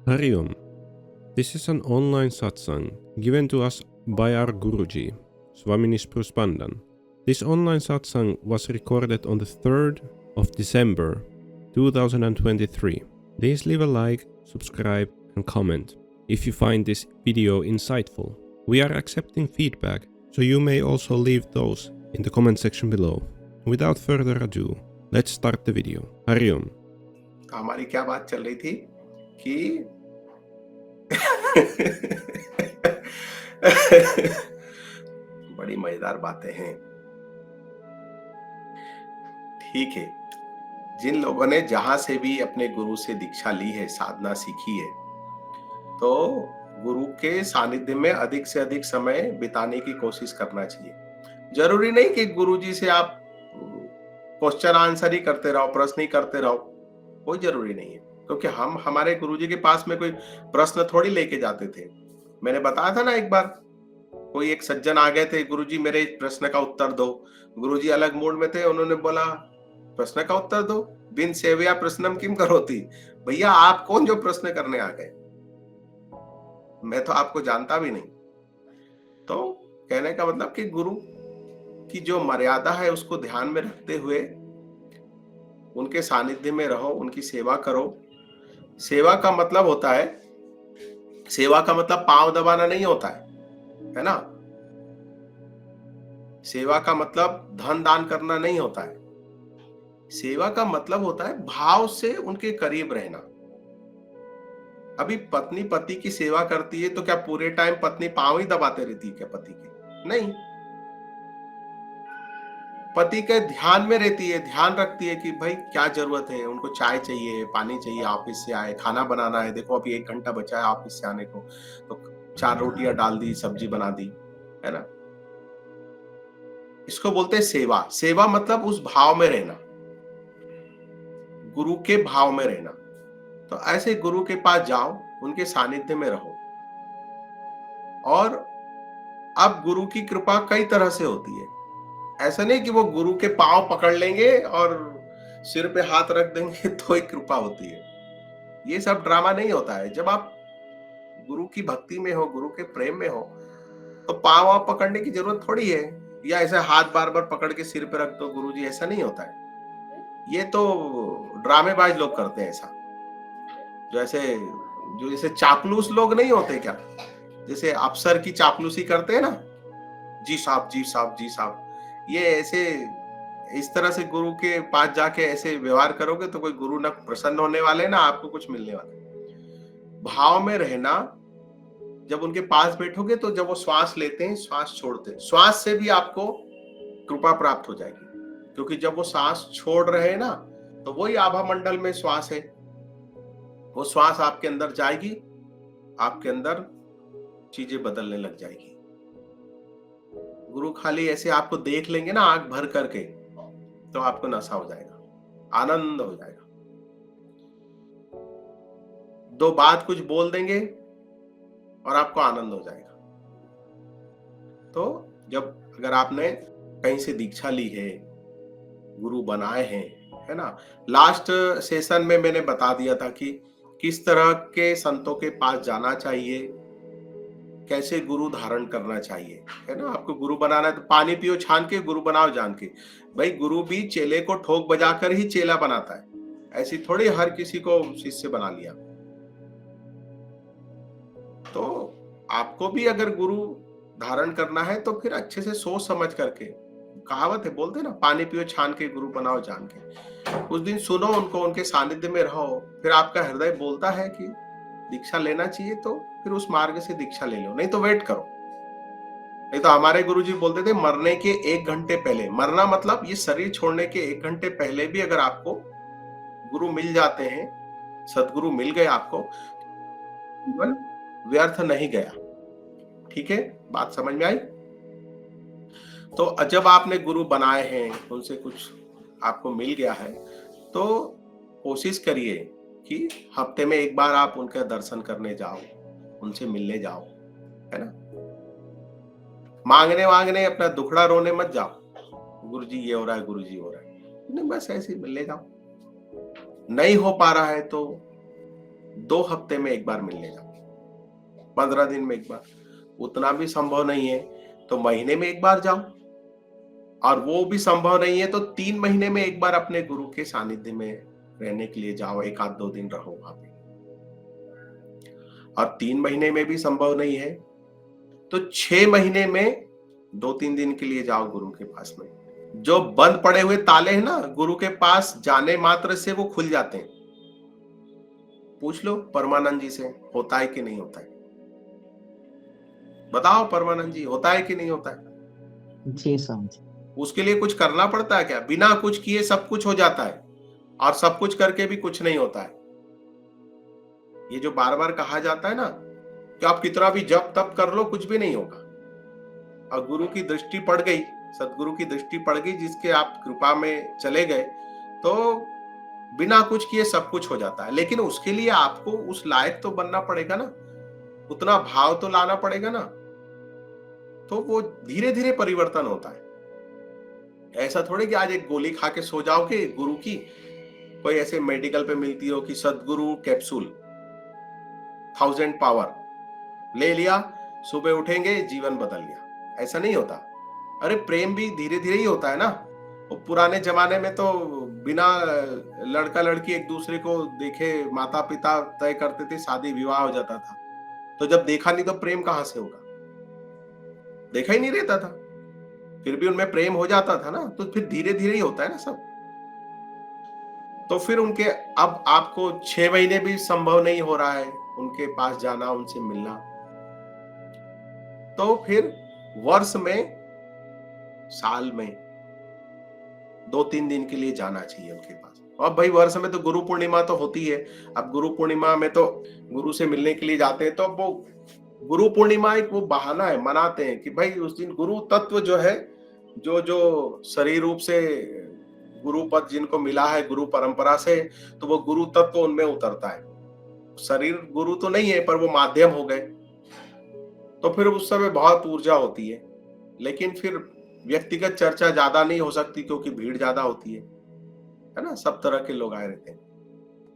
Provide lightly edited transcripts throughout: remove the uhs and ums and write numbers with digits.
Hari Om. This is an online satsang given to us by our Guruji, Swami Nishpruspandan. This online satsang was recorded on the 3rd of December 2023. Please leave a like, subscribe and comment if you find this video insightful. We are accepting feedback, so you may also leave those in the comment section below. Without further ado, let's start the video. Hari Om. हमारी क्या बात चल रही थी कि बड़ी मजेदार बातें हैं। ठीक है, जिन लोगों ने जहां से भी अपने गुरु से दीक्षा ली है, साधना सीखी है, तो गुरु के सानिध्य में अधिक से अधिक समय बिताने की कोशिश करना चाहिए। जरूरी नहीं कि गुरुजी से आप क्वेश्चन आंसर ही करते रहो, प्रश्न ही करते रहो, कोई जरूरी नहीं है, क्योंकि हम हमारे गुरुजी के पास में कोई प्रश्न थोड़ी लेके जाते थे। मैंने बताया था ना, एक बार कोई एक सज्जन आ गए थे, गुरुजी मेरे इस प्रश्न का उत्तर दो। गुरुजी अलग मूड में थे, उन्होंने बोला प्रश्न का उत्तर दो, बिन सेवया प्रश्नम किम करोति। भैया आप कौन जो प्रश्न करने आ गए, मैं तो आपको जानता भी नहीं। तो कहने का मतलब कि गुरु की जो मर्यादा है उसको ध्यान में रखते हुए उनके सानिध्य में रहो, उनकी सेवा करो। सेवा का मतलब होता है, सेवा का मतलब पांव दबाना नहीं होता है ना। सेवा का मतलब धन दान करना नहीं होता है। सेवा का मतलब होता है भाव से उनके करीब रहना। अभी पत्नी पति की सेवा करती है तो क्या पूरे टाइम पत्नी पांव ही दबाते रहती है क्या पति के? नहीं, पति के ध्यान में रहती है, ध्यान रखती है कि भाई क्या जरूरत है, उनको चाय चाहिए, पानी चाहिए, ऑफिस से आए, खाना बनाना है, देखो अभी 1 घंटा बचा है ऑफिस से आने को, तो 4 रोटियां डाल दी, सब्जी बना दी, है ना। इसको बोलते हैं सेवा। सेवा मतलब उस भाव में रहना, गुरु के भाव में रहना। तो ऐसे गुरु के पास जाओ, उनके सानिध्य में रहो। और अब गुरु की कृपा कई तरह से होती है। ऐसा नहीं कि वो गुरु के पांव पकड़ लेंगे और सिर पे हाथ रख देंगे तो ही कृपा होती है। ये सब ड्रामा नहीं होता है। जब आप गुरु की भक्ति में हो, गुरु के प्रेम में हो, तो पांव आप पकड़ने की जरूरत थोड़ी है, या ऐसे हाथ बार बार पकड़ के सिर पे रख दो गुरुजी, ऐसा नहीं होता है। ये तो ड्रामेबाज लोग करते हैं ऐसा। जैसे चापलूस लोग नहीं होते क्या, जैसे अफसर की चापलूसी करते हैं ना, जी साहब जी साहब जी साहब, ये ऐसे इस तरह से गुरु के पास जाके ऐसे व्यवहार करोगे तो कोई गुरु ना प्रसन्न होने वाले, ना आपको कुछ मिलने वाला। भाव में रहना। जब उनके पास बैठोगे तो जब वो श्वास लेते हैं, श्वास छोड़ते हैं, श्वास से भी आपको कृपा प्राप्त हो जाएगी। क्योंकि जब वो सांस छोड़ रहे हैं ना, तो वही आभा मंडल में श्वास है, वो श्वास आपके अंदर जाएगी, आपके अंदर चीजें बदलने लग जाएगी। गुरु खाली ऐसे आपको देख लेंगे ना आंख भर करके, तो आपको नशा हो जाएगा, आनंद हो जाएगा। 2 बात कुछ बोल देंगे और आपको आनंद हो जाएगा। तो जब अगर आपने कहीं से दीक्षा ली है, गुरु बनाए हैं, है ना। लास्ट सेशन में मैंने बता दिया था कि किस तरह के संतों के पास जाना चाहिए, कैसे गुरु धारण करना चाहिए, है ना। आपको गुरु बनाना है तो पानी पियो छान के, गुरु बनाओ जान के। भाई गुरु भी चेले को ठोक बजाकर ही चेला बनाता है, ऐसी थोड़ी हर किसी को शिष्य बना लिया। तो आपको भी अगर गुरु धारण करना है तो फिर अच्छे से सोच समझ करके, कहावत है, बोलते ना, पानी पियो छान के, गुरु बनाओ जान के। उस दिन सुनो उनको, उनके सानिध्य में रहो, फिर आपका हृदय बोलता है कि दीक्षा लेना चाहिए तो फिर उस मार्ग से दीक्षा ले लो, नहीं तो वेट करो। नहीं तो हमारे गुरुजी बोलते थे मरने के 1 घंटे पहले, मरना मतलब ये शरीर छोड़ने के 1 घंटे पहले भी अगर आपको गुरु मिल जाते हैं, सदगुरु मिल गए आपको, जीवन व्यर्थ नहीं गया। ठीक है, बात समझ में आई। तो जब आपने गुरु बनाए हैं, उनसे कुछ आपको मिल गया है, तो कोशिश करिए कि हफ्ते में 1 बार आप उनका दर्शन करने जाओ, उनसे मिलने जाओ, है ना। मांगने अपना दुखड़ा रोने मत जाओ, गुरुजी ये हो रहा है, गुरुजी हो रहा है, नहीं, बस ऐसे ही मिलने जाओ। नहीं हो पा रहा है तो 2 हफ्ते में एक बार मिलने जाओ, 15 दिन में एक बार, उतना भी संभव नहीं है तो महीने में एक बार जाओ, और वो भी संभव नहीं है तो 3 महीने में एक बार अपने गुरु के सानिध्य में रहने के लिए जाओ, 1 आध 2 दिन रहो वहां पे। और 3 महीने में भी संभव नहीं है तो 6 महीने में 2-3 दिन के लिए जाओ गुरु के पास में। जो बंद पड़े हुए ताले हैं ना, गुरु के पास जाने मात्र से वो खुल जाते हैं। पूछ लो परमानंद जी से, होता है कि नहीं होता है? बताओ परमानंद जी, होता है कि नहीं होता है? जी स्वामी। उसके लिए कुछ करना पड़ता है क्या? बिना कुछ किए सब कुछ हो जाता है, और सब कुछ करके भी कुछ नहीं होता है। ये जो बार बार कहा जाता है ना कि आप कितना भी जप तप कर लो, कुछ भी नहीं होगा। और गुरु की दृष्टि पड़ गई, सदगुरु की दृष्टि पड़ गई, जिसके आप कृपा में चले गए, तो बिना कुछ किए सब कुछ हो जाता है। लेकिन उसके लिए आपको उस लायक तो बनना पड़ेगा ना, उतना भाव तो लाना पड़ेगा ना, तो वो धीरे धीरे परिवर्तन होता है। ऐसा थोड़ी कि आज एक गोली खा के सो जाओगे गुरु की, कोई ऐसे मेडिकल पे मिलती हो कि सदगुरु कैप्सूल 1000 पावर ले लिया, सुबह उठेंगे जीवन बदल गया, ऐसा नहीं होता। अरे प्रेम भी धीरे धीरे ही होता है ना। वो पुराने जमाने में तो बिना लड़का लड़की एक दूसरे को देखे माता पिता तय करते थे, शादी विवाह हो जाता था। तो जब देखा नहीं तो प्रेम कहां से होगा? देखा ही नहीं रहता था, फिर भी उनमें प्रेम हो जाता था ना। तो फिर धीरे धीरे ही होता है ना सब। तो फिर उनके, अब आपको 6 महीने भी संभव नहीं हो रहा है उनके पास जाना, उनसे मिलना, तो फिर वर्ष में, साल में 2-3 दिन के लिए जाना चाहिए उनके पास। अब भाई वर्ष में तो गुरु पूर्णिमा तो होती है। अब गुरु पूर्णिमा में तो गुरु से मिलने के लिए जाते हैं, तो वो गुरु पूर्णिमा एक वो बहाना है, मनाते हैं कि भाई उस दिन गुरु तत्व जो है, जो जो शरीर रूप से गुरु पद जिनको मिला है गुरु परंपरा से, तो वो गुरु तत्व उनमें उतरता है। शरीर गुरु तो नहीं है, पर वो माध्यम हो गए, तो फिर उस समय बहुत ऊर्जा होती है। लेकिन फिर व्यक्तिगत चर्चा ज्यादा नहीं हो सकती क्योंकि भीड़ ज्यादा होती है ना, सब तरह के लोग आए रहते हैं।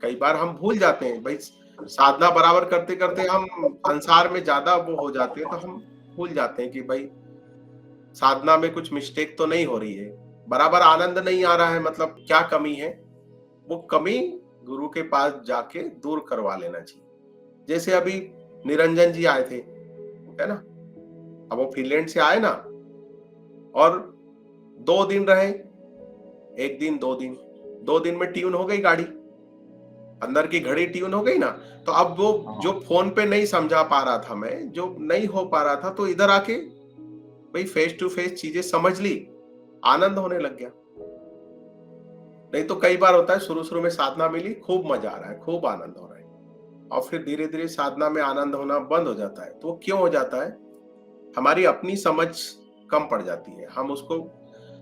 कई बार हम भूल जाते हैं भाई, साधना बराबर करते करते हम संसार में ज्यादा वो हो जाते हैं, तो हम भूल जाते हैं कि भाई साधना में कुछ मिस्टेक तो नहीं हो रही है, बराबर आनंद नहीं आ रहा है, मतलब क्या कमी है। वो कमी गुरु के पास जाके दूर करवा लेना चाहिए। जैसे अभी निरंजन जी आए थे, है ना, अब वो फिनलैंड से आए ना, और 2 दिन रहे, 1 दिन 2 दिन, 2 दिन में ट्यून हो गई गाड़ी, अंदर की घड़ी ट्यून हो गई ना। तो अब वो जो फोन पे नहीं समझा पा रहा था मैं, जो नहीं हो पा रहा था, तो इधर आके भाई फेस टू फेस चीजें समझ ली, आनंद होने लग गया। नहीं तो कई बार होता है शुरू शुरू में साधना मिली, खूब मजा आ रहा है, खूब आनंद हो रहा है, और फिर धीरे धीरे साधना में आनंद होना बंद हो जाता है। तो वो क्यों हो जाता है? हमारी अपनी समझ कम पड़ जाती है, हम उसको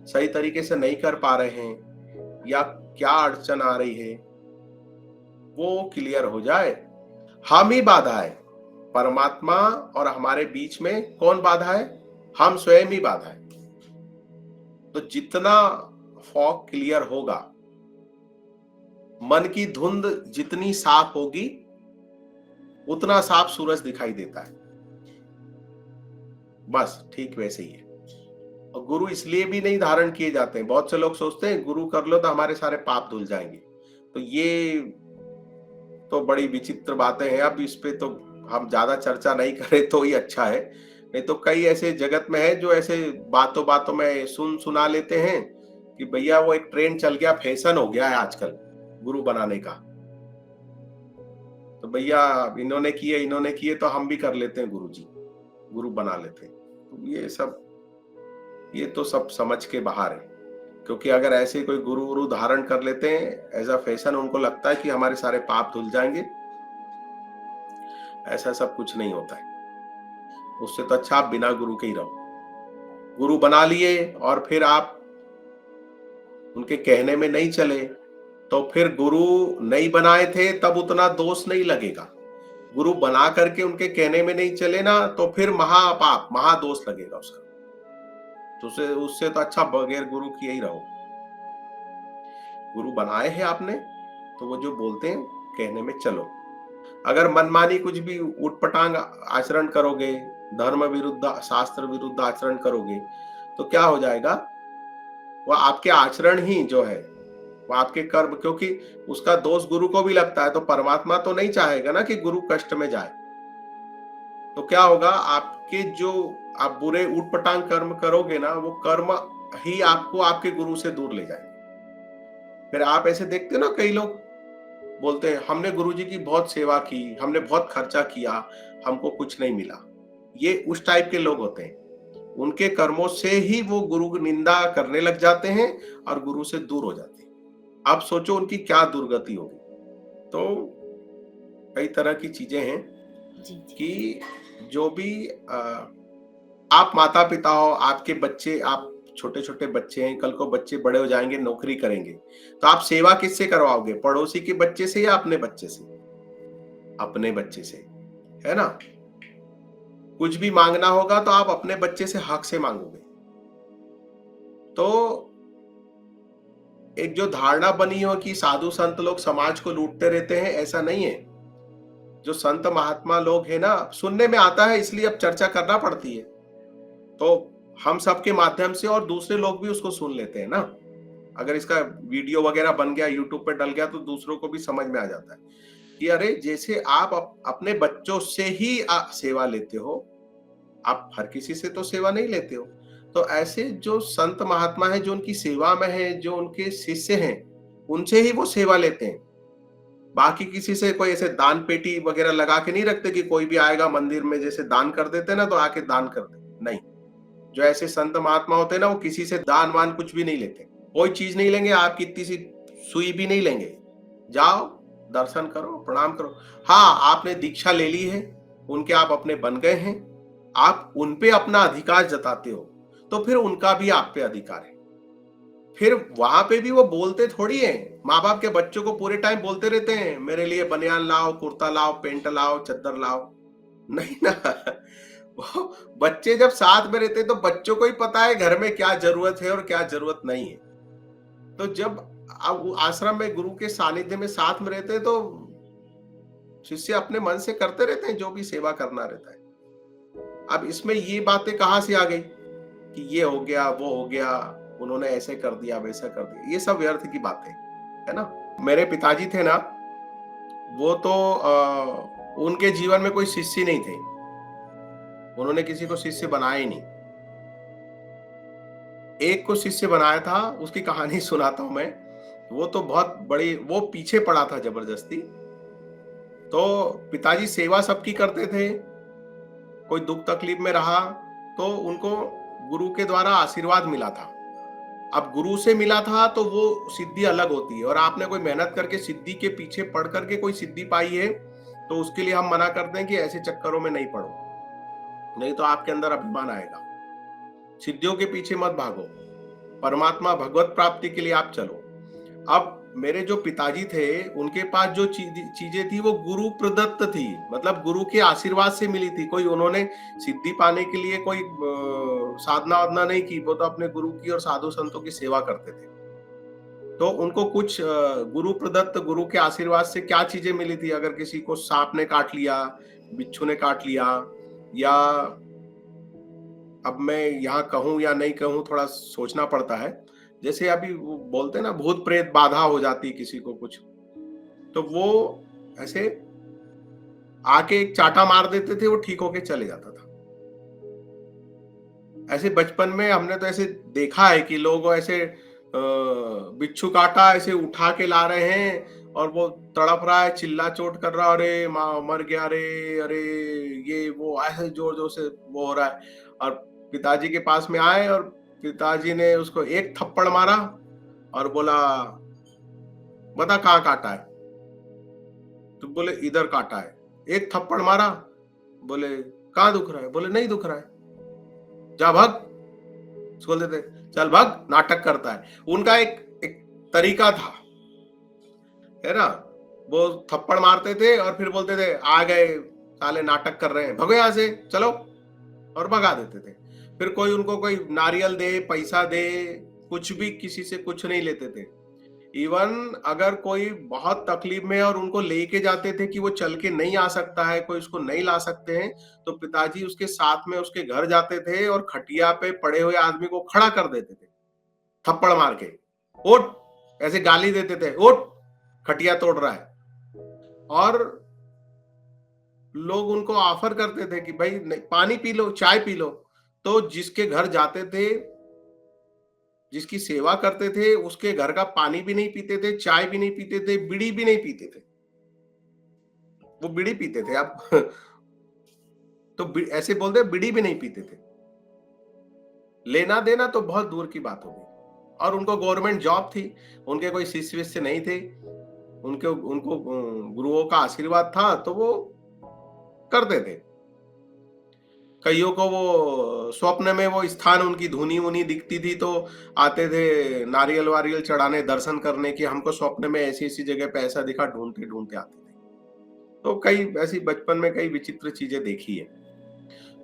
सही तरीके से नहीं कर पा रहे हैं, या क्या अड़चन आ रही है वो क्लियर हो जाए। हम ही बाधा है, परमात्मा और हमारे बीच में कौन बाधा है? हम स्वयं ही बाधा है। तो जितना फॉग क्लियर होगा, मन की धुंध जितनी साफ होगी, उतना साफ सूरज दिखाई देता है। बस ठीक वैसे ही है। और गुरु इसलिए भी नहीं धारण किए जाते हैं। बहुत से लोग सोचते हैं गुरु कर लो तो हमारे सारे पाप धुल जाएंगे। तो ये तो बड़ी विचित्र बातें हैं। अब इस पे तो हम ज्यादा चर्चा नहीं करें तो ही अच्छा है। नहीं तो कई ऐसे जगत में है जो ऐसे बातों बातों में सुना लेते हैं कि भैया वो एक ट्रेंड चल गया, फैशन हो गया है आजकल गुरु बनाने का। तो भैया इन्होंने किए तो हम भी कर लेते हैं, गुरु जी गुरु बना लेते हैं। तो ये तो सब समझ के बाहर है। क्योंकि अगर ऐसे कोई गुरु धारण कर लेते हैं एज अ फैशन, उनको लगता है कि हमारे सारे पाप धुल जाएंगे। ऐसा सब कुछ नहीं होता है। उससे तो अच्छा आप बिना गुरु के ही रहो। गुरु बना लिए और फिर आप उनके कहने में नहीं चले, तो फिर गुरु नहीं बनाए थे तब उतना दोष नहीं लगेगा। गुरु बना करके उनके कहने में नहीं चले ना, तो फिर महापाप महादोष लगेगा उसका। तो उससे तो अच्छा बगैर गुरु किए ही रहो। गुरु बनाए हैं आपने, तो वो जो बोलते हैं कहने में चलो। अगर मनमानी कुछ भी उटपटांग आचरण करोगे, धर्म विरुद्ध, शास्त्र विरुद्ध आचरण करोगे, तो क्या हो जाएगा? वो आपके आचरण ही जो है, वो आपके कर्म, क्योंकि उसका दोष गुरु को भी लगता है, तो परमात्मा तो नहीं चाहेगा ना कि गुरु कष्ट में जाए। तो क्या होगा, आपके जो आप बुरे उटपटांग कर्म करोगे ना, वो कर्म ही आपको आपके गुरु से दूर ले जाएंगे। फिर आप ऐसे देखते हो ना, कई लोग बोलते हैं हमने गुरुजी की बहुत सेवा की, हमने बहुत खर्चा किया, हमको कुछ नहीं मिला। ये उस टाइप के लोग होते हैं, उनके कर्मों से ही वो गुरु की निंदा करने लग जाते हैं और गुरु से दूर हो जाते हैं। आप सोचो उनकी क्या दुर्गति होगी। तो कई तरह की चीजें हैं जी जी कि जो भी आप माता पिता हो, आपके बच्चे, आप छोटे छोटे बच्चे हैं, कल को बच्चे बड़े हो जाएंगे, नौकरी करेंगे, तो आप सेवा किससे करवाओगे? पड़ोसी के बच्चे से या अपने बच्चे से? अपने बच्चे से, है ना? कुछ भी मांगना होगा तो आप अपने बच्चे से हक से मांगोगे। तो एक जो धारणा बनी हो कि साधु संत लोग समाज को लूटते रहते हैं, ऐसा नहीं है। जो संत महात्मा लोग हैं ना, सुनने में आता है इसलिए अब चर्चा करना पड़ती है, तो हम सबके माध्यम से और दूसरे लोग भी उसको सुन लेते हैं ना। अगर इसका वीडियो वगैरह बन गया, यूट्यूब पे डल गया, तो दूसरों को भी समझ में आ जाता है कि अरे जैसे आप अपने बच्चों से ही सेवा लेते हो, आप हर किसी से तो सेवा नहीं लेते हो। तो ऐसे जो संत महात्मा है, जो उनकी सेवा में है, जो उनके शिष्य हैं, उनसे ही वो सेवा लेते हैं। बाकी किसी से कोई ऐसे दान पेटी वगैरह लगा के नहीं रखते कि कोई भी आएगा मंदिर में जैसे दान कर देते ना, तो आके दान कर दे, नहीं। जो ऐसे संत महात्मा होते हैं ना, वो किसी से दान वान कुछ भी नहीं लेते, कोई चीज नहीं लेंगे, आपकी इतनी सी सुई भी नहीं लेंगे। जाओ, दर्शन करो, प्रणाम करो। हाँ, आपने दीक्षा ले ली है, उनके आप अपने बन गए हैं, आप उन पे अपना अधिकार जताते हो, तो फिर उनका भी आप पे अधिकार है। फिर वहां पे भी वो बोलते थोड़ी है, माँ बाप के बच्चों को पूरे टाइम बोलते रहते हैं मेरे लिए बनियान लाओ, कुर्ता लाओ, पेंट लाओ, चद्दर लाओ, नहीं ना। वो बच्चे जब साथ में रहते हैं तो बच्चों को ही पता है घर में क्या जरूरत है और क्या जरूरत नहीं है। तो जब अब आश्रम में गुरु के सानिध्य में साथ में रहते हैं, तो शिष्य अपने मन से करते रहते हैं जो भी सेवा करना रहता है। अब इसमें ये बातें कहां से आ गई कि ये हो गया, वो हो गया, उन्होंने ऐसे कर दिया, वैसा कर दिया? ये सब व्यर्थ की बातें है ना। मेरे पिताजी थे ना, वो तो उनके जीवन में कोई शिष्य नहीं थे, उन्होंने किसी को शिष्य बनाया ही नहीं। एक को शिष्य बनाया था, उसकी कहानी सुनाता हूं मैं। वो तो बहुत बड़ी, वो पीछे पड़ा था जबरदस्ती। तो पिताजी सेवा सबकी करते थे, कोई दुख तकलीफ में रहा तो उनको गुरु के द्वारा आशीर्वाद मिला था। अब गुरु से मिला था तो वो सिद्धि अलग होती है, और आपने कोई मेहनत करके सिद्धि के पीछे पढ़ करके कोई सिद्धि पाई है, तो उसके लिए हम मना करते हैं कि ऐसे चक्करों में नहीं पड़ो, नहीं तो आपके अंदर अभिमान आएगा। सिद्धियों के पीछे मत भागो, परमात्मा भगवत प्राप्ति के लिए आप चलो। अब मेरे जो पिताजी थे, उनके पास जो चीजें थी वो गुरु प्रदत्त थी, मतलब गुरु के आशीर्वाद से मिली थी। कोई उन्होंने सिद्धि पाने के लिए कोई साधना वाधना नहीं की, वो तो अपने गुरु की और साधु संतों की सेवा करते थे। तो उनको कुछ गुरु प्रदत्त, गुरु के आशीर्वाद से क्या चीजें मिली थी? अगर किसी को सांप ने काट लिया, बिच्छू ने काट लिया, या अब मैं यहाँ कहूं या नहीं कहूं, थोड़ा सोचना पड़ता है। जैसे अभी वो बोलते हैं ना, भूत प्रेत बाधा हो जाती किसी को कुछ, तो वो ऐसे आके एक चाटा मार देते थे, वो ठीक होके चले जाता था। ऐसे बचपन में हमने तो ऐसे देखा है कि लोग ऐसे बिच्छू काटा, ऐसे उठा के ला रहे हैं और वो तड़प रहा है, चिल्ला चोट कर रहा है, अरे माँ मर गया, अरे अरे ये वो, ऐसे जोर जोर से वो हो रहा है। और पिताजी के पास में आए और पिताजी ने उसको एक थप्पड़ मारा और बोला बता कहाँ काटा है? तो बोले इधर काटा है। एक थप्पड़ मारा, बोले कहाँ दुख रहा है? बोले नहीं दुख रहा है, जा भाग। बोल देते चल भाग, नाटक करता है। उनका एक तरीका था, है ना। वो थप्पड़ मारते थे और फिर बोलते थे आ गए साले, नाटक कर रहे हैं, भगो यहाँ से, चलो, और भगा देते थे। फिर कोई उनको कोई नारियल दे, पैसा दे, कुछ भी, किसी से कुछ नहीं लेते थे। इवन अगर कोई बहुत तकलीफ में है और उनको लेके जाते थे कि वो चल के नहीं आ सकता है, कोई उसको नहीं ला सकते हैं, तो पिताजी उसके साथ में उसके घर जाते थे और खटिया पे पड़े हुए आदमी को खड़ा कर देते थे, थप्पड़ मार के, उठ, ऐसे गाली देते थे, उठ, खटिया तोड़ रहा है। और लोग उनको ऑफर करते थे कि भाई नहीं, पानी पी लो, चाय पी लो। तो जिसके घर जाते थे, जिसकी सेवा करते थे, उसके घर का पानी भी नहीं पीते थे, चाय भी नहीं पीते थे, बीड़ी भी नहीं पीते थे। वो बीड़ी पीते थे अब तो ऐसे बोलते बीड़ी भी नहीं पीते थे। लेना देना तो बहुत दूर की बात हो गई। और उनको गवर्नमेंट जॉब थी, उनके कोई शिष्य विष्य नहीं थे, उनको गुरुओं का आशीर्वाद था, तो वो करते थे। कईयों को वो स्वप्न में वो स्थान, उनकी धुनी उनी दिखती थी तो आते थे नारियल वारियल चढ़ाने, दर्शन करने की, हमको स्वप्न में ऐसी ऐसी जगह पे ऐसा दिखा, ढूंढते ढूंढते आते थे। तो कई ऐसी बचपन में कई विचित्र चीजें देखी है।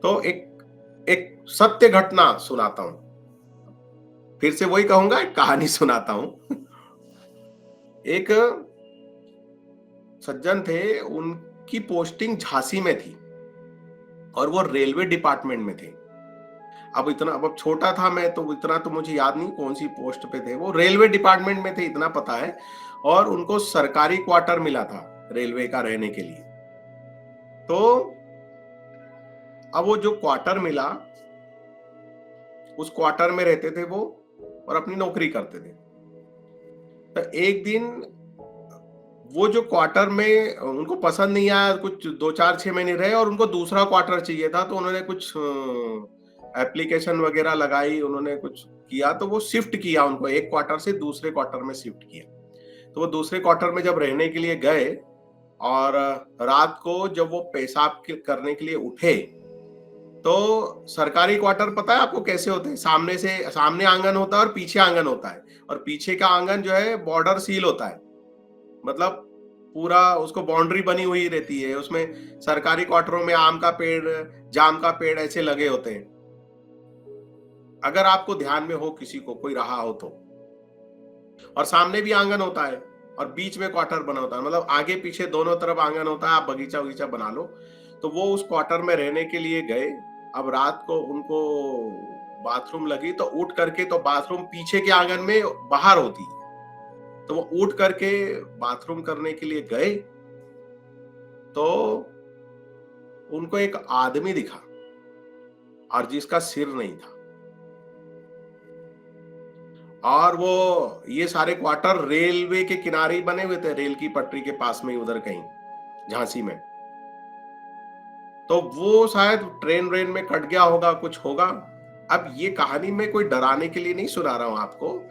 तो एक एक सत्य घटना सुनाता हूं, फिर से वही कहूंगा, एक कहानी सुनाता हूं। एक सज्जन थे, उनकी पोस्टिंग झांसी में थी और वो रेलवे डिपार्टमेंट में थे। अब छोटा था मैं, तो इतना तो मुझे याद नहीं कौन सी पोस्ट पे थे। वो रेलवे डिपार्टमेंट में थे, इतना पता है। और उनको सरकारी क्वार्टर मिला था रेलवे का रहने के लिए। तो अब वो जो क्वार्टर मिला, उस क्वार्टर में रहते थे वो और अपनी नौकरी करते थे। तो एक दिन वो जो क्वार्टर में उनको पसंद नहीं आया, कुछ 2-4-6 महीने रहे और उनको दूसरा क्वार्टर चाहिए था। तो उन्होंने कुछ एप्लीकेशन वगैरह लगाई, उन्होंने कुछ किया, तो वो शिफ्ट किया, उनको एक क्वार्टर से दूसरे क्वार्टर में शिफ्ट किया। तो वो दूसरे क्वार्टर में जब रहने के लिए गए और रात को जब वो पेशाब करने के लिए उठे, तो सरकारी क्वार्टर पता है आपको कैसे होते हैं? सामने आंगन होता है और पीछे आंगन होता है। और पीछे का आंगन जो है बॉर्डर सील होता है, मतलब पूरा उसको बाउंड्री बनी हुई रहती है। उसमें सरकारी क्वार्टरों में आम का पेड़, जाम का पेड़ ऐसे लगे होते हैं, अगर आपको ध्यान में हो, किसी को कोई रहा हो तो। और सामने भी आंगन होता है और बीच में क्वार्टर बना होता है, मतलब आगे पीछे दोनों तरफ आंगन होता है। आप बगीचा बगीचा बना लो। तो वो उस क्वार्टर में रहने के लिए गए। अब रात को उनको बाथरूम लगी, तो उठ करके, तो बाथरूम पीछे के आंगन में बाहर होती है, तो वो उठ करके बाथरूम करने के लिए गए। तो उनको एक आदमी दिखा और जिसका सिर नहीं था। और वो ये सारे क्वार्टर रेलवे के किनारे बने हुए थे, रेल की पटरी के पास में, उधर कहीं झांसी में। तो वो शायद ट्रेन रेन में कट गया होगा, कुछ होगा। अब ये कहानी में कोई डराने के लिए नहीं सुना रहा हूं आपको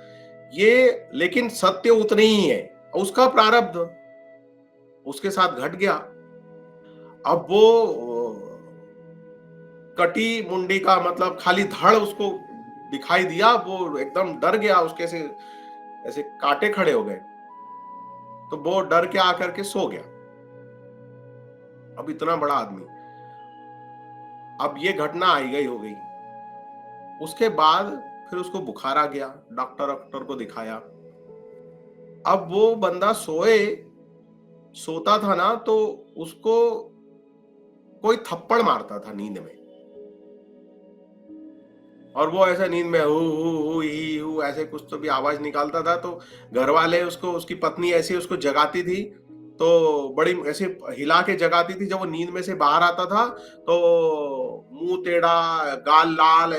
ये, लेकिन सत्य उतनी ही है। उसका प्रारब्ध उसके साथ घट गया। अब वो कटी मुंडी का, मतलब खाली धड़ उसको दिखाई दिया, वो एकदम डर गया, उसके से ऐसे कांटे खड़े हो गए। तो वो डर के आकर के सो गया। अब इतना बड़ा आदमी, अब ये घटना आई गई हो गई। उसके बाद फिर उसको बुखार आ गया, डॉक्टर को दिखाया। अब वो बंदा सोता था ना, तो उसको कोई थप्पड़ मारता था नींद में, और वो ऐसा नींद में हु ही हु ऐसे कुछ तो भी आवाज निकालता था। तो घर वाले उसको, उसकी पत्नी ऐसे उसको जगाती थी, तो बड़ी ऐसे हिला के जगाती थी। जब वो नींद में से बाहर आता था तो मुंह टेढ़ा, गाल लाल,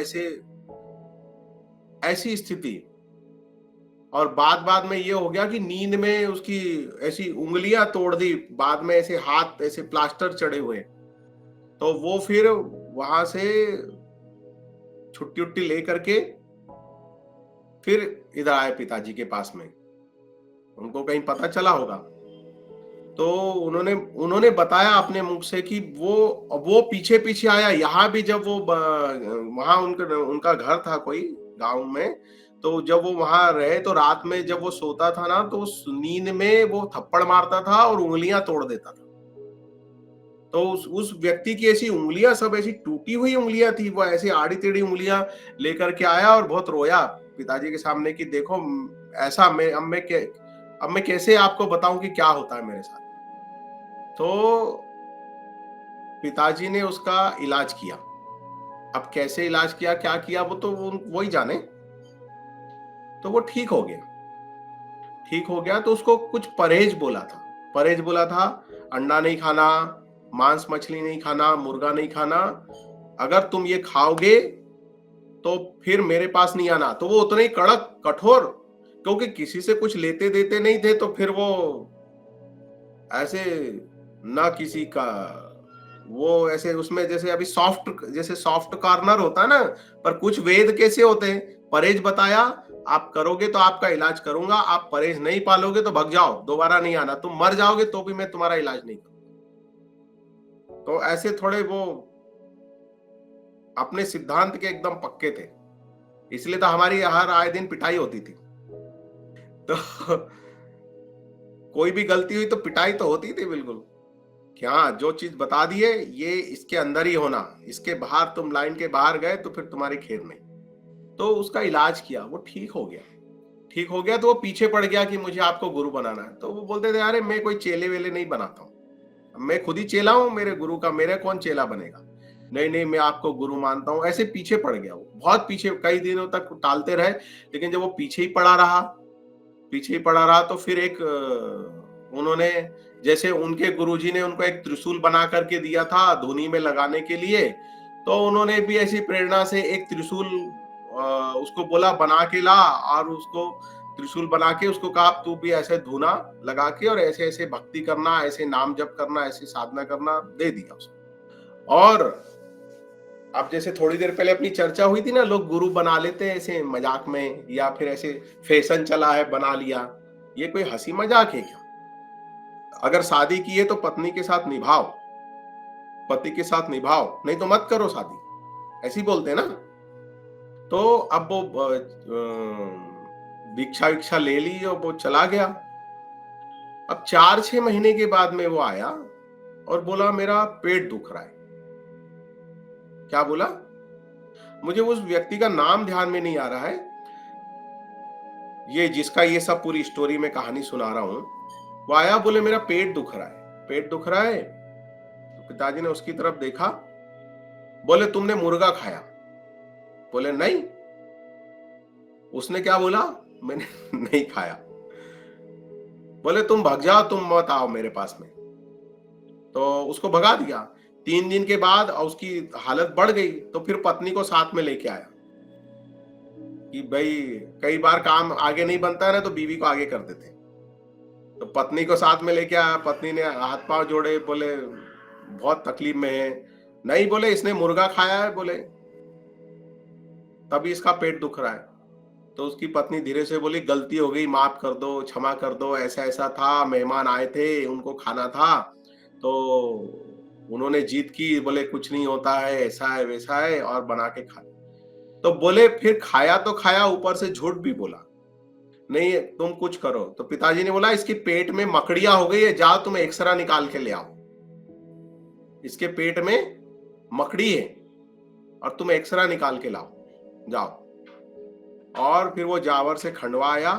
ऐसी स्थिति। और बाद में ये हो गया कि नींद में उसकी ऐसी उंगलियां तोड़ दी, बाद में ऐसे हाथ ऐसे प्लास्टर चढ़े हुए। तो वो फिर वहां से छुट्टी उट्टी ले करके फिर इधर आए पिताजी के पास में। उनको कहीं पता चला होगा, तो उन्होंने बताया अपने मुख से कि वो पीछे पीछे आया। यहाँ भी जब वो वहां उनका घर था कोई गांव में, तो जब वो वहां रहे, तो रात में जब वो सोता था ना, तो उस नींद में वो थप्पड़ मारता था और उंगलियां तोड़ देता था। तो उस व्यक्ति की ऐसी उंगलियां, सब ऐसी टूटी हुई उंगलियां थी, वो ऐसी आड़ी टेढ़ी उंगलियां लेकर के आया और बहुत रोया पिताजी के सामने कि देखो ऐसा, मैं अब मैं कैसे आपको बताऊं कि क्या होता है मेरे साथ। तो पिताजी ने उसका इलाज किया। अब कैसे इलाज किया, क्या किया, वो तो वो ही जाने। तो वो ठीक हो गया। ठीक हो गया तो उसको कुछ परहेज बोला था। परहेज बोला था, अंडा नहीं खाना, मांस मछली नहीं खाना, मुर्गा नहीं खाना। अगर तुम ये खाओगे तो फिर मेरे पास नहीं आना। तो वो उतने ही कड़क कठोर, क्योंकि किसी से कुछ लेते देते नहीं थे, तो फिर वो ऐसे ना किसी का, वो ऐसे उसमें जैसे अभी सॉफ्ट, जैसे सॉफ्ट कॉर्नर होता है ना, पर कुछ वेद कैसे होते हैं। परहेज बताया, आप करोगे तो आपका इलाज करूंगा, आप परहेज नहीं पालोगे तो भग जाओ, दोबारा नहीं आना, तुम मर जाओगे तो भी मैं तुम्हारा इलाज नहीं करूंगा। तो ऐसे थोड़े वो अपने सिद्धांत के एकदम पक्के थे, इसलिए तो हमारी हर आए दिन पिटाई होती थी। तो कोई भी गलती हुई तो पिटाई तो होती थी बिल्कुल। क्या, जो चीज बता दिए ये इसके अंदर ही होना, इसके बाहर तुम लाइन के बाहर गए तो फिर तुम्हारी खैर नहीं। तो उसका इलाज किया, वो ठीक हो गया। ठीक हो गया तो वो पीछे पड़ गया कि मुझे आपको गुरु बनाना है। तो वो बोलते थे, अरे मैं कोई चेले वेले नहीं बनाता हूँ, मैं खुद ही चेला हूँ मेरे गुरु का, मेरे कौन चेला बनेगा। नहीं नहीं, मैं आपको गुरु मानता हूँ। ऐसे पीछे पड़ गया वो, बहुत पीछे, कई दिनों तक टालते रहे। लेकिन जब वो पीछे ही पड़ा रहा, पीछे ही पड़ा रहा, तो फिर एक उन्होंने, जैसे उनके गुरुजी ने उनको एक त्रिशूल बना करके दिया था धुनी में लगाने के लिए, तो उन्होंने भी ऐसी प्रेरणा से एक त्रिशूल उसको बोला बना के ला, और उसको त्रिशूल बना के उसको कहा तू भी ऐसे धुना लगा के और ऐसे ऐसे भक्ति करना, ऐसे नाम जप करना, ऐसे साधना करना, दे दिया उसको। और अब जैसे थोड़ी देर पहले अपनी चर्चा हुई थी ना, लोग गुरु बना लेते हैं ऐसे मजाक में, या फिर ऐसे फैशन चला है बना लिया। ये कोई हंसी मजाक है क्या? अगर शादी की है तो पत्नी के साथ निभाओ, पति के साथ निभाओ, नहीं तो मत करो शादी, ऐसी बोलते हैं ना। तो अब वो दीक्षा वीक्षा ले ली और वो चला गया। अब 4-6 महीने के बाद में वो आया और बोला मेरा पेट दुख रहा है। क्या बोला, मुझे उस व्यक्ति का नाम ध्यान में नहीं आ रहा है, ये जिसका ये सब पूरी स्टोरी में कहानी सुना रहा हूं। वो आया, बोले मेरा पेट दुख रहा है, पेट दुख रहा है। तो पिताजी ने उसकी तरफ देखा, बोले तुमने मुर्गा खाया? बोले नहीं। उसने क्या बोला, मैंने नहीं खाया। बोले तुम भग जाओ, तुम मत आओ मेरे पास में। तो उसको भगा दिया। 3 दिन के बाद उसकी हालत बढ़ गई, तो फिर पत्नी को साथ में लेके आया कि भाई कई बार काम आगे नहीं बनता है ना, तो बीवी को आगे कर देते। तो पत्नी को साथ में लेके आया, पत्नी ने हाथ पांव जोड़े, बोले बहुत तकलीफ में है। नहीं, बोले इसने मुर्गा खाया है, बोले तभी इसका पेट दुख रहा है। तो उसकी पत्नी धीरे से बोली गलती हो गई, माफ कर दो, क्षमा कर दो, ऐसा ऐसा था, मेहमान आए थे, उनको खाना था, तो उन्होंने जीत की, बोले कुछ नहीं होता है, ऐसा है वैसा है, और बना के खा। तो बोले फिर खाया तो खाया, ऊपर से झूठ भी बोला, नहीं तुम कुछ करो। तो पिताजी ने बोला इसके पेट में मकड़ियां हो गई है, जाओ तुम एक्सरा निकाल के ले आओ, इसके पेट में मकड़ी है और तुम एक्सरा निकाल के लाओ, जाओ। और फिर वो जावर से खंडवा आया,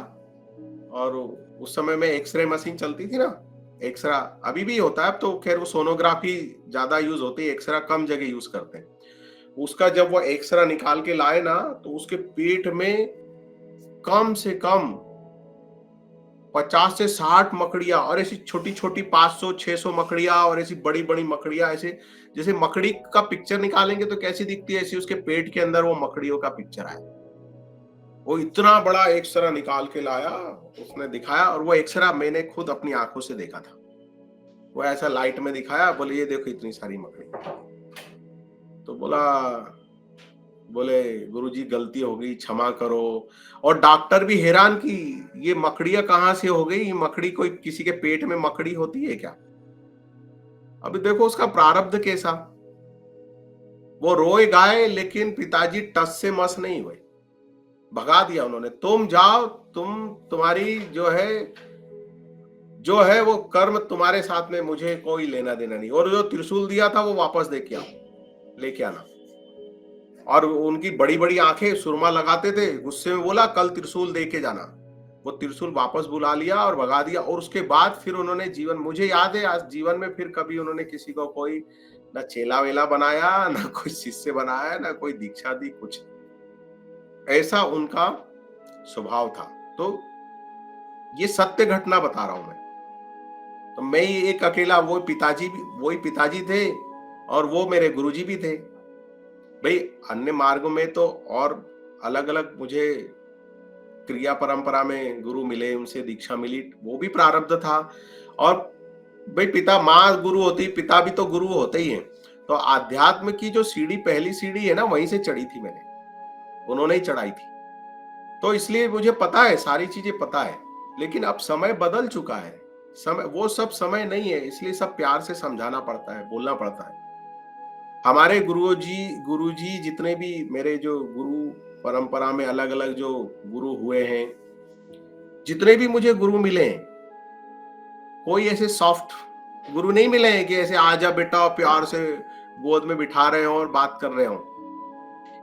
और उस समय में एक्सरे मशीन चलती थी ना, एक्सरा अभी भी होता है, अब तो खैर वो सोनोग्राफी ज्यादा यूज होती है, एक्सरा कम जगह यूज करते हैं। उसका जब वो एक्सरा निकाल के लाए ना, तो उसके पेट में कम से कम 50 से 60 मकड़ियां, और ऐसी छोटी छोटी 500-600 मकड़ियां, और ऐसी बड़ी बड़ी मकड़ियां, ऐसे जैसे मकड़ी का पिक्चर निकालेंगे तो कैसी दिखती है, ऐसी उसके पेट के अंदर वो मकड़ियों का पिक्चर आया। वो इतना बड़ा एक्सरा निकाल के लाया, उसने दिखाया, और वो एक्सरा मैंने खुद अपनी आंखों से देखा था। वो ऐसा लाइट में दिखाया, बोले ये देखो इतनी सारी मकड़ी। तो बोले गुरुजी गलती हो गई, क्षमा करो। और डॉक्टर भी हैरान कि ये मकड़ियां कहां से हो गई, मकड़ी कोई किसी के पेट में मकड़ी होती है क्या? अभी देखो उसका प्रारब्ध कैसा। वो रोए गाए, लेकिन पिताजी टस से मस नहीं हुए, भगा दिया उन्होंने। तुम जाओ, तुम्हारी जो है वो कर्म तुम्हारे साथ में, मुझे कोई लेना देना नहीं। और जो त्रिशूल दिया था वो वापस लेके आना। और उनकी बड़ी बड़ी आंखें, सुरमा लगाते थे, गुस्से में बोला कल त्रिशूल दे के जाना। वो त्रिशूल वापस बुला लिया और भगा दिया। और उसके बाद फिर उन्होंने जीवन, मुझे याद है आज, जीवन में फिर कभी उन्होंने किसी को कोई ना चेला वेला बनाया, ना कोई शिष्य बनाया, ना कोई दीक्षा दी, कुछ नहीं। ऐसा उनका स्वभाव था। तो ये सत्य घटना बता रहा हूं मैं। तो मैं ही एक अकेला, वो पिताजी भी, वही पिताजी थे और वो मेरे गुरुजी भी थे। भाई अन्य मार्गों में तो और अलग अलग मुझे क्रिया परंपरा में गुरु मिले, उनसे दीक्षा मिली, वो भी प्रारब्ध था। और भाई पिता माँ गुरु होती, पिता भी तो गुरु होते ही हैं। तो आध्यात्म की जो सीढ़ी, पहली सीढ़ी है ना, वहीं से चढ़ी थी मैंने, उन्होंने ही चढ़ाई थी। तो इसलिए मुझे पता है, सारी चीजें पता है। लेकिन अब समय बदल चुका है, समय वो सब समय नहीं है, इसलिए सब प्यार से समझाना पड़ता है, बोलना पड़ता है। हमारे गुरुजी जितने भी मेरे जो गुरु परंपरा में अलग अलग जो गुरु हुए हैं, जितने भी मुझे गुरु मिले हैं, कोई ऐसे सॉफ्ट गुरु नहीं मिले हैं कि ऐसे आजा बेटा और प्यार से गोद में बिठा रहे हो और बात कर रहे हो।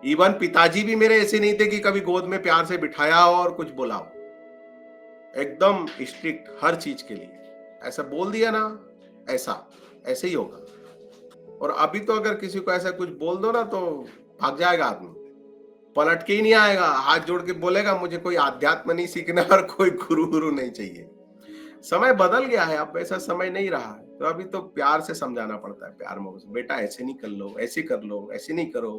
इवन पिताजी भी मेरे ऐसे नहीं थे कि कभी गोद में प्यार से बिठाया हो और कुछ बोला हो। एकदम स्ट्रिक्ट हर चीज के लिए, ऐसा बोल दिया ना, ऐसा ऐसे ही होगा। और अभी तो अगर किसी को ऐसा कुछ बोल दो ना तो भाग जाएगा आदमी, पलट के ही नहीं आएगा, हाथ जोड़ के बोलेगा मुझे कोई आध्यात्म नहीं सीखना और कोई गुरु नहीं चाहिए। समय बदल गया है, अब ऐसा समय नहीं रहा है। तो अभी तो प्यार से समझाना पड़ता है, प्यार में, बेटा ऐसे नहीं कर लो, ऐसे कर लो, ऐसे नहीं करो,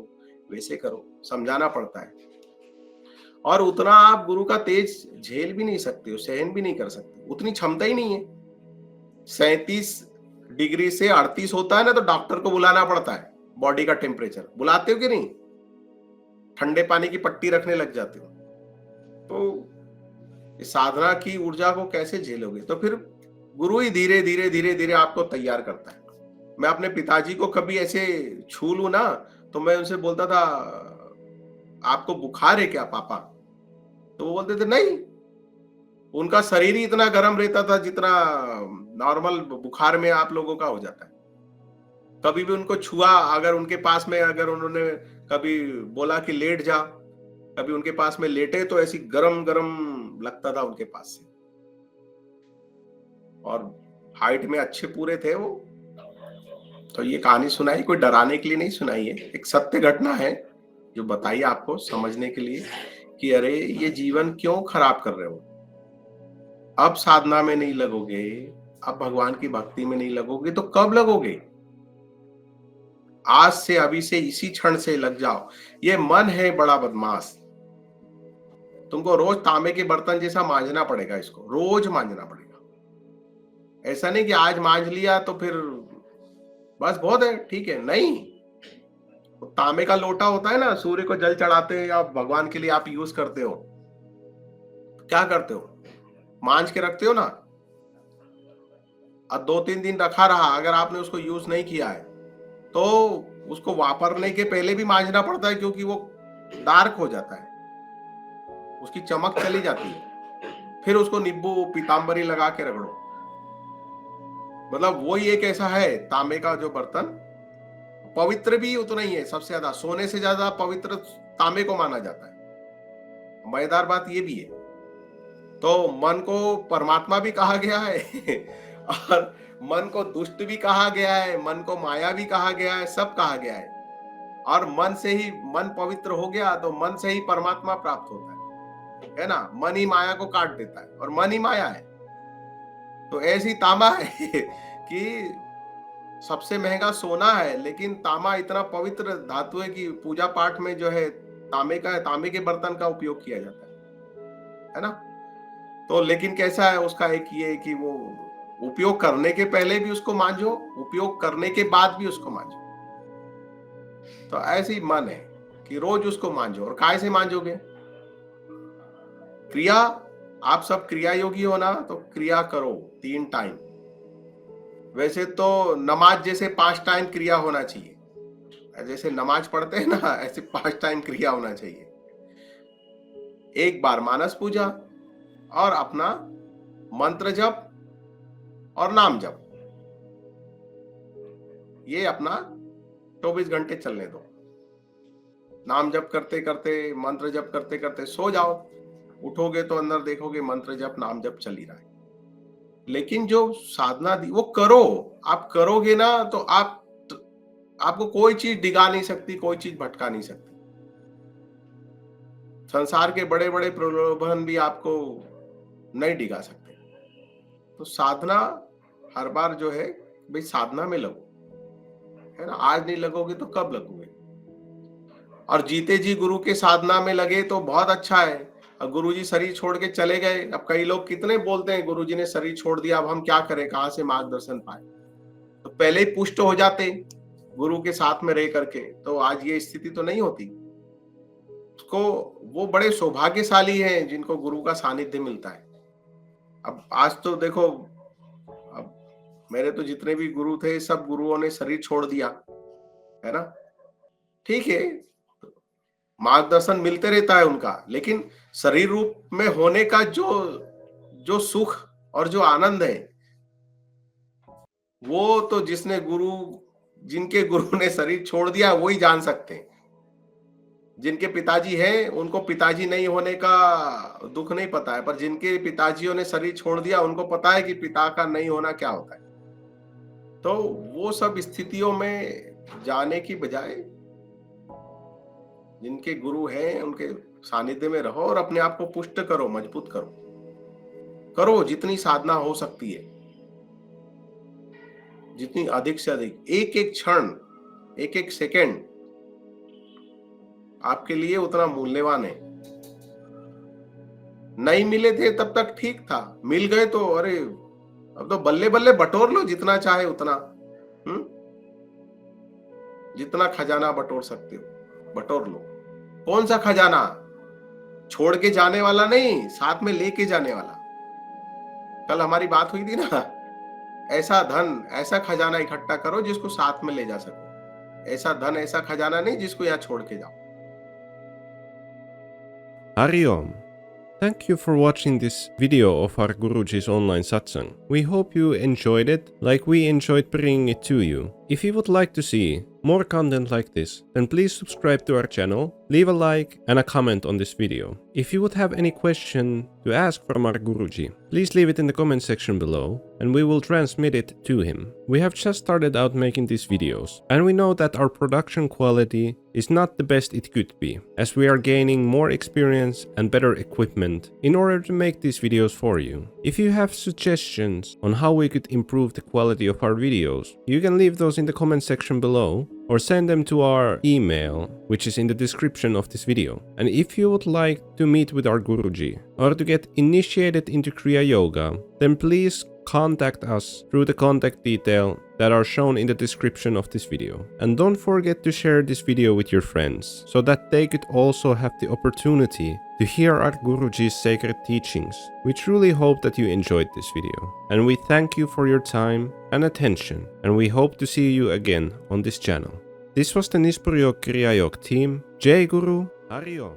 वैसे करो, समझाना पड़ता है। और उतना आप गुरु का तेज झेल भी नहीं सकते हो, सहन भी नहीं कर सकते, उतनी क्षमता ही नहीं है। 37 डिग्री से 38 होता है ना, तो डॉक्टर को बुलाना पड़ता है, बॉडी का टेम्परेचर बुलाते हो कि नहीं, ठंडे पानी की पट्टी रखने लग जाते हो। तो इस साधना की ऊर्जा को कैसे झेलोगे? तो फिर गुरु ही धीरे धीरे धीरे धीरे आपको तैयार करता है। मैं अपने पिताजी को कभी ऐसे छू लूं ना, तो मैं उनसे बोलता था आपको बुखार है क्या पापा? तो वो बोलते थे नहीं, उनका शरीर ही इतना गर्म रहता था जितना नॉर्मल बुखार में आप लोगों का हो जाता है। कभी भी उनको छुआ, अगर उनके पास में, अगर उन्होंने कभी बोला कि लेट जा, कभी उनके पास में लेटे तो ऐसी गरम गरम लगता था उनके पास से। और हाइट में अच्छे पूरे थे वो। तो ये कहानी सुनाई कोई डराने के लिए नहीं सुनाई है, एक सत्य घटना है जो बताई आपको समझने के लिए कि अरे ये जीवन क्यों खराब कर रहे हो। अब साधना में नहीं लगोगे, अब भगवान की भक्ति में नहीं लगोगे तो कब लगोगे? आज से, अभी से, इसी क्षण से लग जाओ। ये मन है बड़ा बदमाश, तुमको रोज तांबे के बर्तन जैसा मांझना पड़ेगा, इसको रोज मांझना पड़ेगा। ऐसा नहीं कि आज मांझ लिया तो फिर बस बहुत है, ठीक है, नहीं। तो तांबे का लोटा होता है ना, सूर्य को जल चढ़ाते हैं या भगवान के लिए आप यूज करते हो, क्या करते हो? मांझ के रखते हो ना। अब 2-3 दिन रखा रहा, अगर आपने उसको यूज नहीं किया है तो उसको वापरने के पहले भी मांझना पड़ता है, क्योंकि वो डार्क हो जाता है, उसकी चमक चली जाती है। फिर उसको नींबू पीतांबरी लगा के रगड़ो। मतलब वही एक ऐसा है तांबे का जो बर्तन, पवित्र भी उतना ही है, सबसे ज्यादा, सोने से ज्यादा पवित्र तांबे को माना जाता है। मजेदार बात ये भी है। तो मन को परमात्मा भी कहा गया है और मन को दुष्ट भी कहा गया है, मन को माया भी कहा गया है, सब कहा गया है। और मन से ही, मन पवित्र हो गया तो मन से ही परमात्मा प्राप्त होता है ना। मन ही माया को काट देता है और मन ही माया है। तो ऐसी तांबा है कि सबसे महंगा सोना है, लेकिन तांबा इतना पवित्र धातु है कि पूजा पाठ में जो है तांबे के बर्तन का उपयोग किया जाता है ना। तो लेकिन कैसा है उसका, एक ये कि वो उपयोग करने के पहले भी उसको मांझो, उपयोग करने के बाद भी उसको मांझो। तो ऐसी मन है कि रोज उसको मांझो। और काय से मांझोगे? क्रिया, आप सब क्रिया योगी हो ना, तो क्रिया करो 3 टाइम। वैसे तो नमाज जैसे 5 टाइम क्रिया होना चाहिए, जैसे नमाज पढ़ते हैं ना, ऐसे 5 टाइम क्रिया होना चाहिए। एक बार मानस पूजा और अपना मंत्र जप और नाम जप, ये अपना 24 घंटे चलने दो। नाम जप करते करते, मंत्र जप करते करते सो जाओ, उठोगे तो अंदर देखोगे मंत्र जप नाम जप चल ही रहा है। लेकिन जो साधना दी वो करो, आप करोगे ना तो आपको कोई चीज डिगा नहीं सकती, कोई चीज भटका नहीं सकती। संसार के बड़े बड़े प्रलोभन भी आपको नहीं डिगा सकते। तो साधना हर बार जो है भाई साधना में लगो, है ना। आज नहीं लगोगे तो कब लगोगे? और जीते जी गुरु के साधना में लगे तो बहुत अच्छा है। अब गुरु जी शरीर छोड़ के चले गए, अब कई लोग कितने बोलते हैं गुरु जी ने शरीर छोड़ दिया, अब हम क्या करें, कहां से मार्गदर्शन पाए। तो पहले ही पुष्ट हो जाते गुरु के साथ में रह करके, तो आज ये स्थिति तो नहीं होती। उसको वो बड़े सौभाग्यशाली हैं जिनको गुरु का सानिध्य मिलता है। अब आज तो देखो, अब मेरे तो जितने भी गुरु थे सब गुरुओं ने शरीर छोड़ दिया, है ना। ठीक है, मार्गदर्शन मिलते रहता है उनका, लेकिन शरीर रूप में होने का जो सुख और जो आनंद है वो तो जिनके गुरु ने शरीर छोड़ दिया वही जान सकते हैं। जिनके पिताजी हैं उनको पिताजी नहीं होने का दुख नहीं पता है, पर जिनके पिताजियों ने शरीर छोड़ दिया उनको पता है कि पिता का नहीं होना क्या होता है। तो वो सब स्थितियों में जाने की बजाय जिनके गुरु हैं उनके सानिध्य में रहो और अपने आप को पुष्ट करो, मजबूत करो जितनी साधना हो सकती है, जितनी अधिक से अधिक। एक एक क्षण, एक एक सेकंड आपके लिए उतना मूल्यवान है। नहीं मिले थे तब तक ठीक था, मिल गए तो अरे अब तो बल्ले बल्ले बटोर लो, जितना चाहे उतना। जितना खजाना बटोर सकते हो बटोर लो। कौन सा खजाना? छोड़ के जाने वाला नहीं, साथ में लेके जाने वाला। कल हमारी बात हुई थी ना, ऐसा धन, ऐसा खजाना इकट्ठा करो जिसको साथ में ले जा सको। ऐसा धन, ऐसा खजाना नहीं जिसको यहाँ छोड़ के जाओ। Hari Om. Thank you for watching this video of our Guruji's online satsang. We hope you enjoyed it like we enjoyed bringing it to you. If you would like to see more content like this, then please subscribe to our channel, leave a like and a comment on this video. If you would have any question to ask from our Guruji, please leave it in the comment section below and we will transmit it to him. We have just started out making these videos and we know that our production quality is not the best it could be, as we are gaining more experience and better equipment in order to make these videos for you. If you have suggestions on how we could improve the quality of our videos, you can leave those in the comment section below or send them to our email, which is in the description of this video. And if you would like to meet with our Guruji or to get initiated into Kriya Yoga, then please contact us through the contact detail that are shown in the description of this video. And don't forget to share this video with your friends so that they could also have the opportunity to hear our Guruji's sacred teachings. We truly hope that you enjoyed this video. And we thank you for your time and attention. And we hope to see you again on this channel. This was the Nispur Yog Kriya Yog team. Jai Guru, Hari Om.